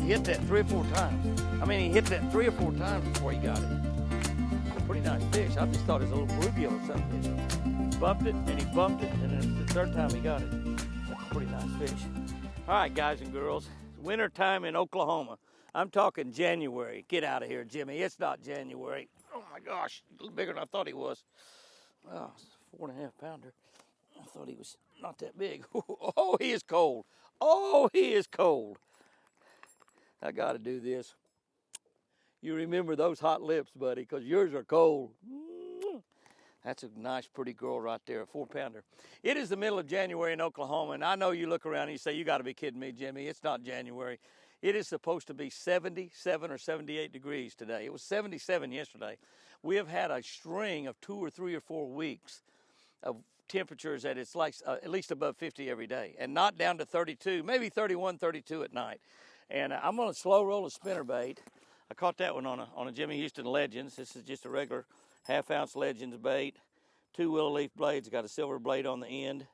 hit that 3 or 4 times. I mean, he hit that 3 or 4 times before he got it. Pretty nice fish. I just thought it was a little bluegill or something. He bumped it, and he bumped it, and then the third time he got it. That's a pretty nice fish. All right, guys and girls, it's winter time in Oklahoma. I'm talking January. Get out of here, Jimmy. It's not January. Oh my gosh, a little bigger than I thought he was. Oh, it's a 4.5 pounder. I thought he was not that big. Oh, he is cold. Oh, he is cold. I got to do this. You remember those hot lips, buddy, because yours are cold. That's a nice, pretty girl right there, a 4-pounder. It is the middle of January in Oklahoma, and I know you look around and you say, you got to be kidding me, Jimmy. It's not January. It is supposed to be 77 or 78 degrees today. It was 77 yesterday. We have had a string of 2 or 3 or 4 weeks of temperatures that it's like at least above 50 every day, and not down to 32, maybe 31, 32 at night. And I'm going to slow roll a spinnerbait. I caught that one on a Jimmy Houston Legends. This is just a regular half-ounce Legends bait. 2 willow leaf blades, got a silver blade on the end.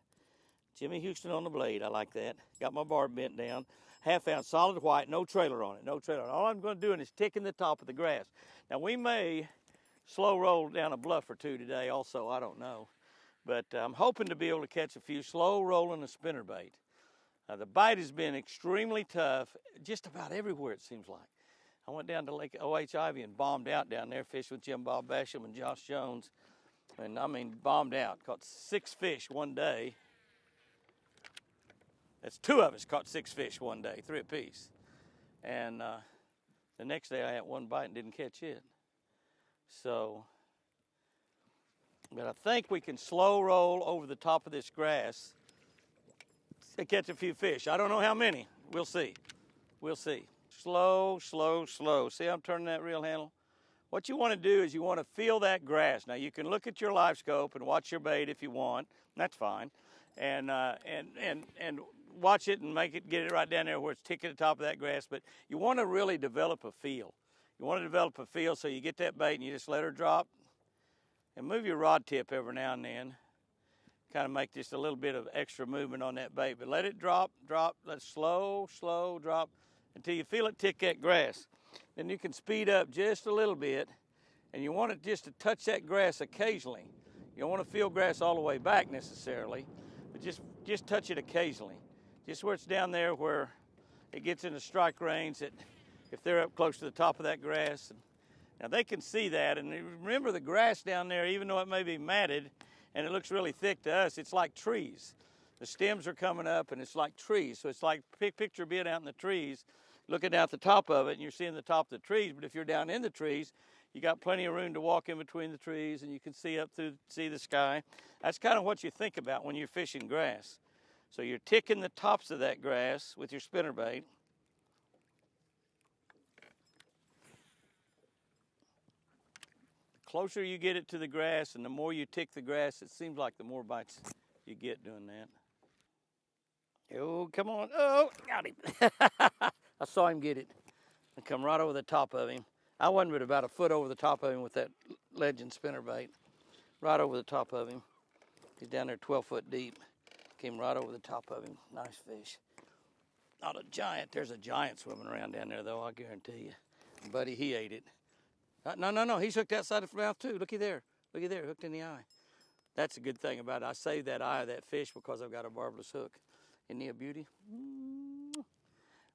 Jimmy Houston on the blade, I like that. Got my barb bent down. Half-ounce solid white, no trailer on it, no trailer. All I'm going to do is ticking the top of the grass. Now, we may slow roll down a bluff or 2 today also, I don't know. But I'm hoping to be able to catch a few slow rolling a spinnerbait. The bite has been extremely tough just about everywhere, it seems like. I went down to Lake O.H. Ivy and bombed out down there, fished with Jim Bob Basham and Josh Jones. And I mean, bombed out. Caught 6 fish one day. That's 2 of us caught 6 fish one day, 3 apiece. And the next day I had 1 bite and didn't catch it. So, but I think we can slow roll over the top of this grass to catch a few fish. I don't know how many. We'll see. We'll see. Slow, slow, slow. See how I'm turning that reel handle? What you want to do is you want to feel that grass. Now, you can look at your live scope and watch your bait if you want. That's fine. And watch it and get it right down there where it's ticking at the top of that grass. But you want to really develop a feel. You want to develop a feel so you get that bait and you just let her drop. And move your rod tip every now and then. Kind of make just a little bit of extra movement on that bait. But let it drop, let it slow, slow drop until you feel it tick that grass. Then you can speed up just a little bit, and you want it just to touch that grass occasionally. You don't want to feel grass all the way back necessarily, but just touch it occasionally. Just where it's down there where it gets into strike range, that if they're up close to the top of that grass. Now they can see that, and remember the grass down there, even though it may be matted and it looks really thick to us, it's like trees. The stems are coming up and it's like trees. So it's like picture being out in the trees, looking out the top of it, and you're seeing the top of the trees. But if you're down in the trees, you got plenty of room to walk in between the trees, and you can see see the sky. That's kind of what you think about when you're fishing grass. So you're ticking the tops of that grass with your spinnerbait. The closer you get it to the grass and the more you tick the grass, it seems like the more bites you get doing that. Oh, come on. Oh, got him. I saw him get it and come right over the top of him. I wasn't but about a foot over the top of him with that Legend spinnerbait. Right over the top of him. He's down there 12 foot deep. Came right over the top of him. Nice fish. Not a giant. There's a giant swimming around down there, though, I guarantee you. Buddy, he ate it. No. He's hooked outside of the mouth, too. Looky there. Looky there. Hooked in the eye. That's a good thing about it. I saved that eye of that fish because I've got a barbless hook. Isn't he a beauty?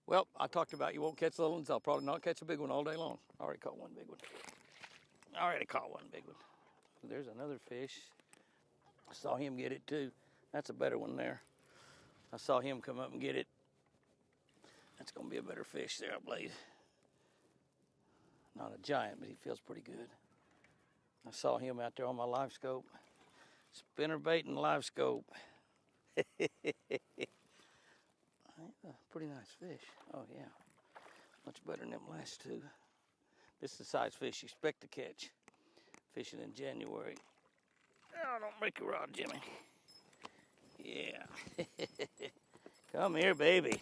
Well, I talked about you won't catch little ones. I'll probably not catch a big one all day long. I already caught one big one. There's another fish. I saw him get it too. That's a better one there. I saw him come up and get it. That's going to be a better fish there, I believe. Not a giant, but he feels pretty good. I saw him out there on my live scope. Spinnerbait and live scope. Pretty nice fish. Oh, yeah. Much better than them last 2. This is the size fish you expect to catch. Fishing in January. Oh, don't break your rod, Jimmy. Yeah. Come here, baby.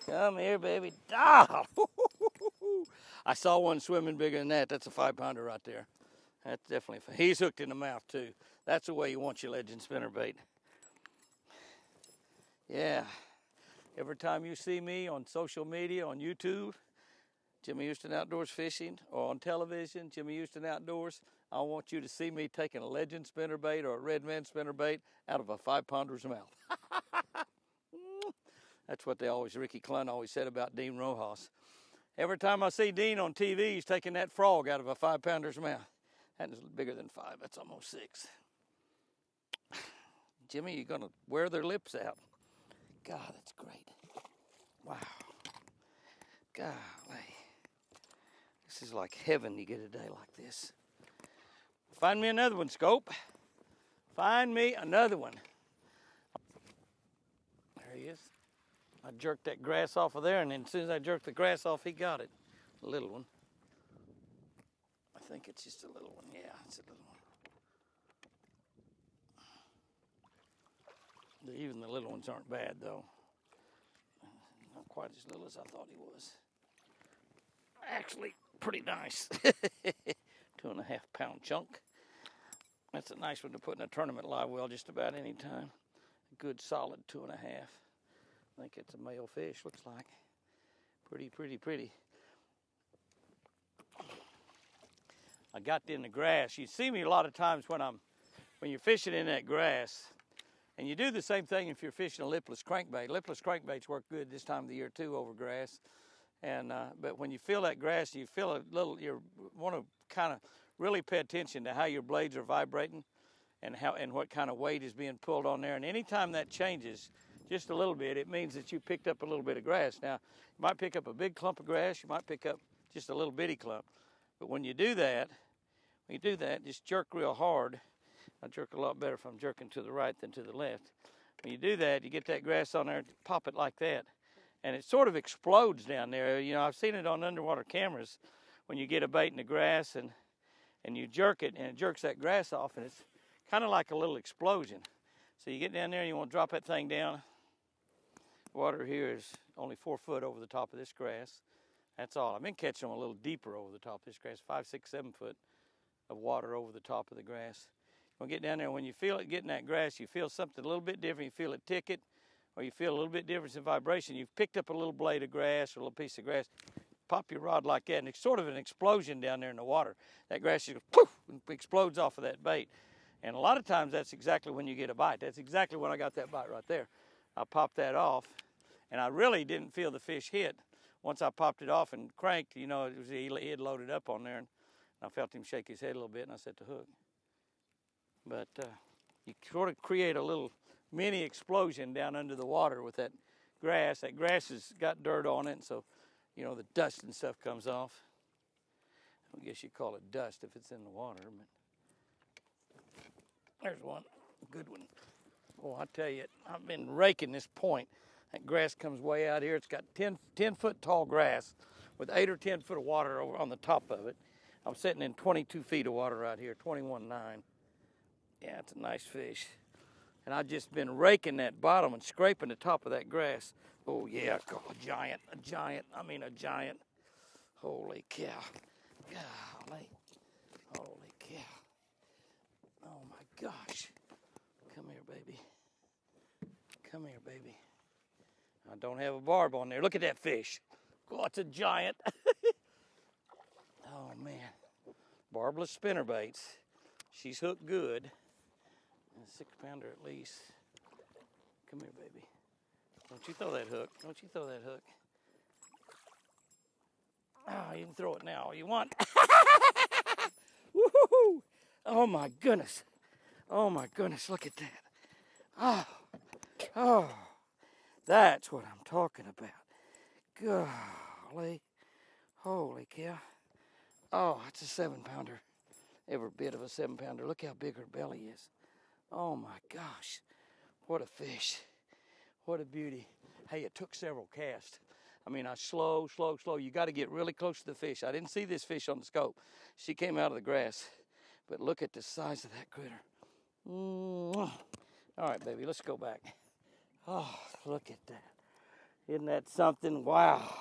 Come here, baby. Ah! I saw one swimming bigger than that. That's a 5-pounder right there. That's definitely a, he's hooked in the mouth, too. That's the way you want your Legend spinnerbait. Yeah. Every time you see me on social media, on YouTube, Jimmy Houston Outdoors Fishing, or on television, Jimmy Houston Outdoors, I want you to see me taking a Legend spinnerbait or a Red Man spinnerbait out of a 5-pounder's mouth. That's what Ricky Clunn always said about Dean Rojas. Every time I see Dean on TV, he's taking that frog out of a 5-pounder's mouth. That is bigger than 5, that's almost 6. Jimmy, you're gonna wear their lips out. God, that's great. Wow. Golly. This is like heaven, you get a day like this. Find me another one, Scope. Find me another one. There he is. I jerked that grass off of there, and then as soon as I jerked the grass off, he got it. A little one. I think it's just a little one. Yeah, it's a little one. Even the little ones aren't bad, though. Not quite as little as I thought he was. Actually, pretty nice. 2.5 pound chunk. That's a nice one to put in a tournament live well just about any time. A good solid 2.5. I think it's a male fish, looks like. Pretty, pretty, pretty. I got in the grass. You see me a lot of times when you're fishing in that grass. And you do the same thing if you're fishing a lipless crankbait. Lipless crankbaits work good this time of the year too over grass. And but when you feel that grass, you feel a little. You want to kind of really pay attention to how your blades are vibrating, and what kind of weight is being pulled on there. And anytime that changes just a little bit, it means that you picked up a little bit of grass. Now you might pick up a big clump of grass. You might pick up just a little bitty clump. But when you do that, just jerk real hard. I jerk a lot better if I'm jerking to the right than to the left. When you do that, you get that grass on there, pop it like that, and it sort of explodes down there. You know, I've seen it on underwater cameras when you get a bait in the grass and you jerk it, and it jerks that grass off, and it's kind of like a little explosion. So you get down there and you want to drop that thing down. Water here is only 4 foot over the top of this grass. That's all. I've been catching them a little deeper over the top of this grass, 5, 6, 7 foot of water over the top of the grass. When you get down there, when you feel it getting that grass, you feel something a little bit different. You feel it ticket, or you feel a little bit difference in vibration. You've picked up a little blade of grass or a little piece of grass. Pop your rod like that, and it's sort of an explosion down there in the water. That grass just goes poof and explodes off of that bait. And a lot of times that's exactly when you get a bite. That's exactly when I got that bite right there. I popped that off, and I really didn't feel the fish hit. Once I popped it off and cranked, you know, he had loaded up on there, and I felt him shake his head a little bit, and I set the hook. But you sort of create a little mini explosion down under the water with that grass. That grass has got dirt on it, and so, you know, the dust and stuff comes off. I guess you call it dust if it's in the water. But there's one, a good one. Oh, I tell you, I've been raking this point. That grass comes way out here. It's got 10 foot tall grass with 8 or 10 foot of water over on the top of it. I'm sitting in 22 feet of water right here, 21.9. Yeah, it's a nice fish. And I've just been raking that bottom and scraping the top of that grass. Oh yeah, a giant, I mean a giant. Holy cow, golly, holy cow. Oh my gosh. Come here, baby. Come here, baby. I don't have a barb on there. Look at that fish. Oh, it's a giant. Oh man, barbless spinnerbaits. She's hooked good. A 6-pounder at least. Come here, baby. Don't you throw that hook. Don't you throw that hook. Oh, you can throw it now all you want. Woo-hoo-hoo. Oh my goodness. Oh my goodness, look at that. Oh, that's what I'm talking about. Golly. Holy cow. Oh, it's a 7-pounder. Every bit of a 7-pounder. Look how big her belly is. Oh my gosh, what a fish. What a beauty. Hey, it took several casts. I mean, slow. You got to get really close to the fish. I didn't see this fish on the scope. She came out of the grass. But look at the size of that critter. All right, baby, let's go back. Oh, look at that. Isn't that something? Wow.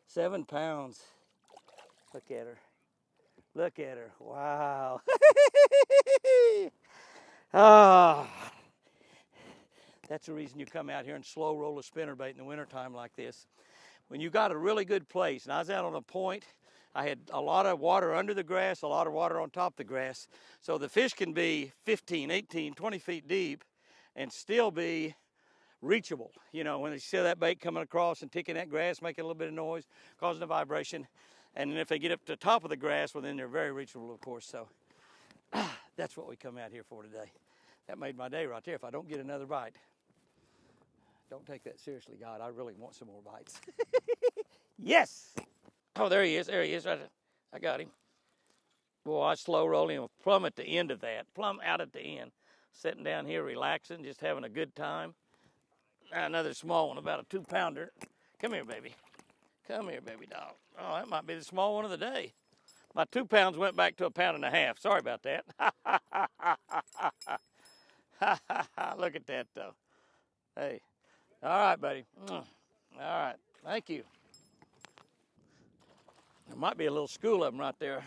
7 pounds. Look at her. Look at her. Wow. That's the reason you come out here and slow roll a spinnerbait in the wintertime like this. When you got a really good place, and I was out on a point, I had a lot of water under the grass, a lot of water on top of the grass. So the fish can be 15, 18, 20 feet deep and still be reachable. You know, when they see that bait coming across and ticking that grass, making a little bit of noise, causing a vibration. And then if they get up to the top of the grass, well, then they're very reachable, of course. So that's what we come out here for today. That made my day right there if I don't get another bite. Don't take that seriously, God. I really want some more bites. Yes! Oh, there he is. There he is. Right. I got him. Boy, I slow roll him plumb at the end of that. Plumb out at the end. Sitting down here relaxing, just having a good time. Another small one, about a 2-pounder. Come here, baby. Come here, baby dog. Oh, that might be the small one of the day. My 2 pounds went back to 1.5 pounds. Sorry about that. Look at that, though. Hey. All right, buddy. All right. Thank you. There might be a little school of them right there.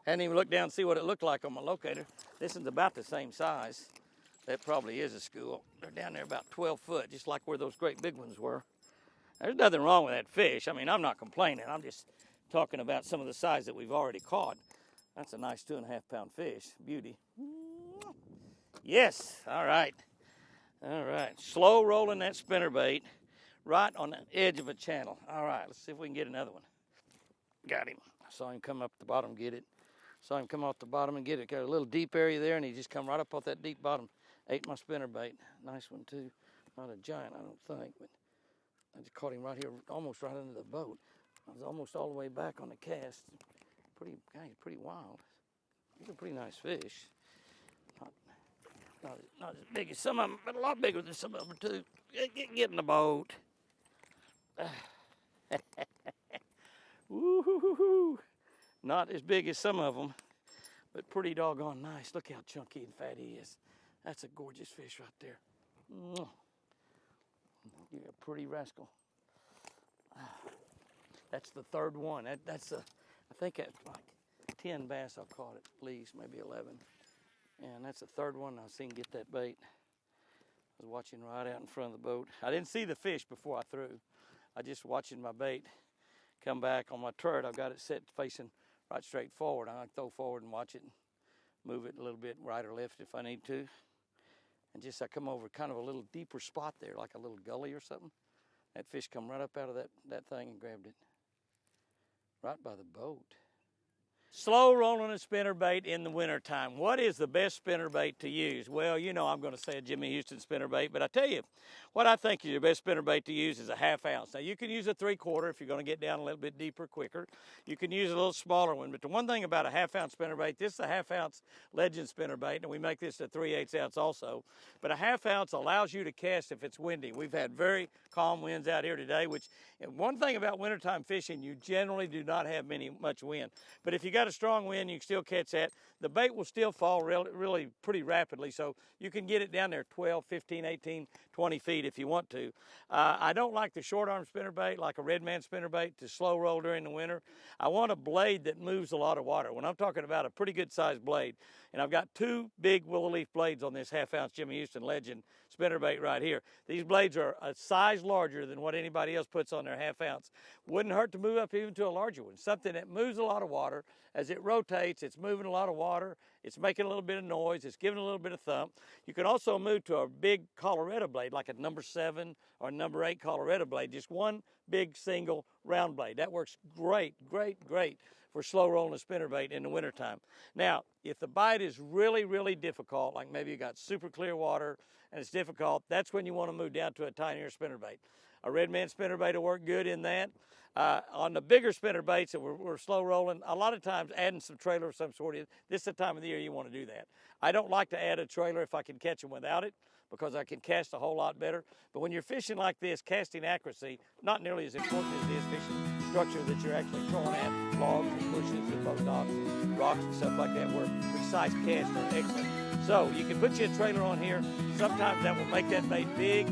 Hadn't even looked down and see what it looked like on my locator. This is about the same size. That probably is a school. They're down there about 12 foot, just like where those great big ones were. There's nothing wrong with that fish. I mean, I'm not complaining. I'm just talking about some of the size that we've already caught. That's a nice 2.5 pound fish. Beauty. Yes. All right. All right. Slow rolling that spinnerbait right on the edge of a channel. All right. Let's see if we can get another one. Got him. I saw him come up the bottom, get it. Saw him come off the bottom and get it. Got a little deep area there, and he just come right up off that deep bottom. Ate my spinnerbait. Nice one, too. Not a giant, I don't think, but I just caught him right here, almost right under the boat. I was almost all the way back on the cast. Pretty wild. He's a pretty nice fish. Not as big as some of them, but a lot bigger than some of them, too. Get in the boat. Woo-hoo-hoo-hoo. Not as big as some of them, but pretty doggone nice. Look how chunky and fat he is. That's a gorgeous fish right there. You're a pretty rascal. That's the third one. That's I think that's like 10 bass I've caught at least, maybe 11. And that's the third one I've seen get that bait. I was watching right out in front of the boat. I didn't see the fish before I threw. I just watching my bait come back on my turret. I've got it set facing right straight forward. I throw forward and watch it and move it a little bit right or left if I need to. And just I come over kind of a little deeper spot there, like a little gully or something. That fish come right up out of that thing and grabbed it. Right by the boat. Slow rolling a spinnerbait in the wintertime. What is the best spinnerbait to use? Well, you know I'm going to say a Jimmy Houston spinnerbait, but I tell you, what I think is your best spinnerbait to use is a 1/2 ounce. Now, you can use a 3/4 if you're going to get down a little bit deeper quicker. You can use a little smaller one, but the one thing about a 1/2 ounce spinnerbait, this is a 1/2 ounce Legend spinnerbait, and we make this a 3/8 ounce also. But a 1/2 ounce allows you to cast if it's windy. We've had very calm winds out here today, which one thing about wintertime fishing, you generally do not have much wind. But if you got a strong wind, you can still catch that. The bait will still fall really pretty rapidly, so you can get it down there 12, 15, 18, 20 feet if you want to. I don't like the short arm spinnerbait, like a red man spinnerbait, to slow roll during the winter. I want a blade that moves a lot of water. When I'm talking about a pretty good sized blade, and I've got 2 big willow leaf blades on this 1/2 ounce Jimmy Houston Legend spinnerbait right here. These blades are a size larger than what anybody else puts on their 1/2 ounce. Wouldn't hurt to move up even to a larger one, something that moves a lot of water. As it rotates, it's moving a lot of water, it's making a little bit of noise, it's giving a little bit of thump. You can also move to a big Colorado blade, like a number 7 or number 8 Colorado blade, just one big single round blade. That works great for slow rolling a spinnerbait in the wintertime. Now, if the bite is really difficult, like maybe you got super clear water and it's difficult, that's when you want to move down to a tinier spinnerbait. A red man spinnerbait will work good in that. On the bigger spinnerbaits that we're slow rolling, a lot of times adding some trailer of some sort, this is the time of the year you want to do that. I don't like to add a trailer if I can catch them without it, because I can cast a whole lot better. But when you're fishing like this, casting accuracy, not nearly as important as it is fishing structure that you're actually throwing at, logs and bushes and boat docks and rocks and stuff like that, where precise casts are excellent. So you can put your trailer on here. Sometimes that will make that bait big.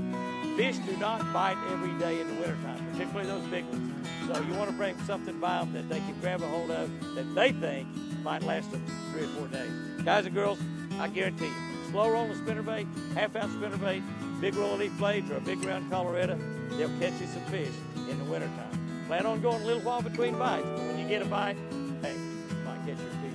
Fish do not bite every day in the wintertime, particularly those big ones. So you want to bring something by them that they can grab a hold of that they think might last them 3 or 4 days. Guys and girls, I guarantee you, slow rolling spinnerbait, 1/2 ounce spinnerbait, big roller leaf blades or a big round coloretta, they'll catch you some fish in the wintertime. Plan on going a little while between bites, but when you get a bite, hey, you might catch your fish.